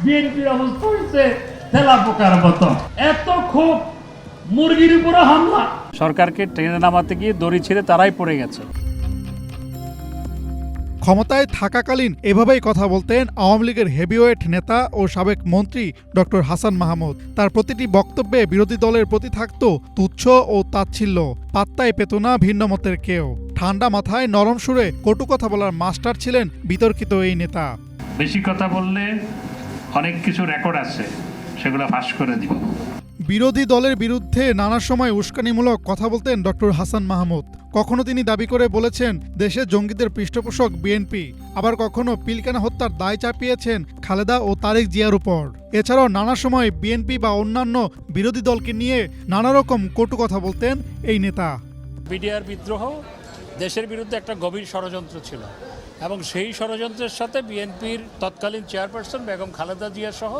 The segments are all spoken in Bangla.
বিএনপির অবস্থা হচ্ছে তেলা পোকার মতো। এত খুব মুরগির উপরে হামলা। সরকারকে ট্রেনে নামাতে গিয়ে দড়ি ছিঁড়ে তারাই পড়ে গেছে। ক্ষমতায় থাকাকালীন এভাবেই কথা বলতেন আওয়ামী লীগের হেভিওয়েট নেতা ও সাবেক মন্ত্রী ডক্টর হাসান মাহমুদ। তার প্রতিটি বক্তব্যে বিরোধী দলের প্রতি থাকত তুচ্ছ ও তাচ্ছিল্য, পাত্তাই পেত না ভিন্ন মতের কেউ। ঠান্ডা মাথায় নরম সুরে কটু কথা বলার মাস্টার ছিলেন বিতর্কিত এই নেতা। বেশি কথা বললে অনেক কিছু রেকর্ড আছে, সেগুলো ফাঁস করে দিব। বিরোধী দলের বিরুদ্ধে নানা সময় উস্কানিমূলক কথা বলতেন ডক্টর হাসান মাহমুদ। কখনো তিনি দাবি করে বলেছেন দেশে জঙ্গিদের পৃষ্ঠপোষক বিএনপি, আবার কখনো পিলখানা হত্যার দায় চাপিয়েছেন খালেদা ও তারেক জিয়ার উপর। এছাড়াও নানা সময় বিএনপি বা অন্যান্য বিরোধী দলকে নিয়ে নানা রকম কটু কথা বলতেন এই নেতা। বিডিআর বিদ্রোহ দেশের বিরুদ্ধে একটা গভীর ষড়যন্ত্র ছিল এবং সেই ষড়যন্ত্রের সাথে বিএনপির তৎকালীন চেয়ারপারসন বেগম খালেদা জিয়া সহ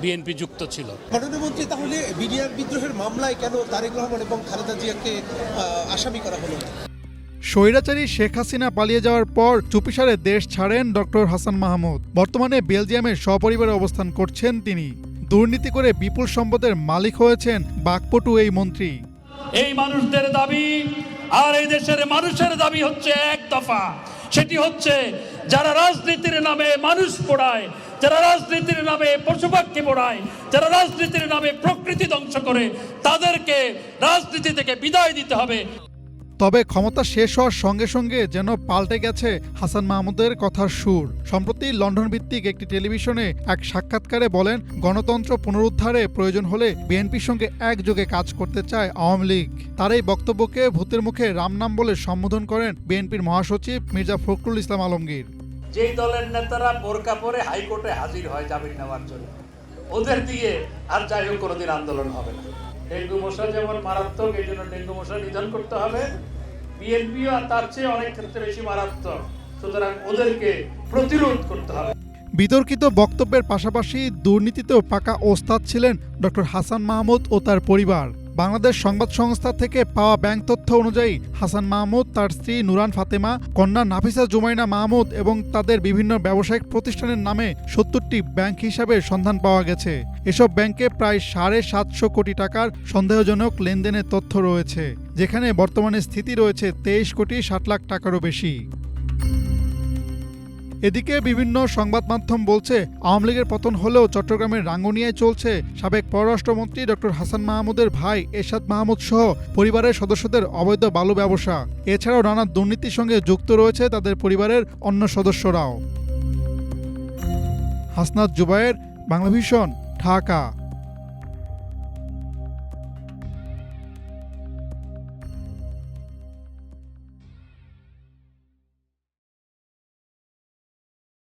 বিএনপি যুক্ত ছিল। প্রধানমন্ত্রী, তাহলে বিডিআর বিদ্রোহের মামলায় কেন তারেক রহমান এবং খালেদা জিয়াকে আসামি করা হলো? স্বৈরাচারী শেখ হাসিনা পালিয়ে যাওয়ার পর চুপিসারে দেশ ছাড়েন ডক্টর হাসান মাহমুদ। বর্তমানে বেলজিয়ামে সপরিবারে অবস্থান করছেন তিনি। দুর্নীতি করে বিপুল সম্পদের মালিক হয়েছেন বাকপটু এই মন্ত্রী। এই মানুষদের দাবি আর এই দেশের মানুষের দাবি হচ্ছে এক দফা, সেটি হচ্ছে যারা রাজনীতির নামে মানুষ পোড়ায়, যারা রাজনীতির নামে পশুপাখি পোড়ায়, যারা রাজনীতির নামে প্রকৃতি ধ্বংস করে, তাদেরকে রাজনীতি থেকে বিদায় দিতে হবে। তবে ক্ষমতা শেষ হওয়ার সঙ্গে সঙ্গে যেন পাল্টে গেছে হাসান মাহমুদের কথার সুর। সম্প্রতি লন্ডন ভিত্তিক একটি টেলিভিশনে এক সাক্ষাৎকারে বলেন, গণতন্ত্র পুনরুদ্ধারে প্রয়োজন হলে বিএনপির সঙ্গে একযোগে কাজ করতে চায় আওয়ামী লীগ। তার এই বক্তব্যকে ভূতের মুখে রাম নাম বলে সম্বোধন করেন বিএনপির মহাসচিব মির্জা ফখরুল ইসলাম আলমগীর। যেই দলের নেতারা বোরকা পরে হাইকোর্টে হাজির হয় জামিন নেওয়ার জন্য, ওদের দিয়ে আর যাই হোক কোনোদিন আন্দোলন হবে না। ডেঙ্গু মশা যেমন মারাত্মক, এই জন্য ডেঙ্গু মশা নিধন করতে হবে। বিএনপিও তার চেয়ে অনেক ক্ষেত্রে বেশি মারাত্মক, সুতরাং ওদেরকে প্রতিরোধ করতে হবে। বিতর্কিত বক্তব্যের পাশাপাশি দুর্নীতিতেও পাকা ওস্তাদ ছিলেন ডক্টর হাসান মাহমুদ ও তার পরিবার। বাংলাদেশ সংবাদ সংস্থা থেকে পাওয়া ব্যাংক তথ্য অনুযায়ী হাসান মাহমুদ, তার স্ত্রী নুরান ফাতেমা, কন্যা নাফিসা জুমাইনা মাহমুদ এবং তাদের বিভিন্ন ব্যবসায়িক প্রতিষ্ঠানের নামে ৭০টি ব্যাংক হিসাবে সন্ধান পাওয়া গেছে। এসব ব্যাংকে প্রায় ৭৫০ কোটি টাকার সন্দেহজনক লেনদেনের তথ্য রয়েছে, যেখানে বর্তমানে স্থিতি রয়েছে ২৩ কোটি ৬০ লাখ টাকারও বেশি। এদিকে বিভিন্ন সংবাদ মাধ্যম বলছে, আওয়ামী লীগের পতন হলেও চট্টগ্রামের রাঙ্গুনিয়ায় চলছে সাবেক পররাষ্ট্রমন্ত্রী ডক্টর হাসান মাহমুদের ভাই এরশাদ মাহমুদ সহ পরিবারের সদস্যদের অবৈধ বালু ব্যবসা। এছাড়াও নানা দুর্নীতির সঙ্গে যুক্ত রয়েছে তাদের পরিবারের অন্য সদস্যরাও। হাসনাত জুবায়ের, বাংলাভিশন, ঢাকা।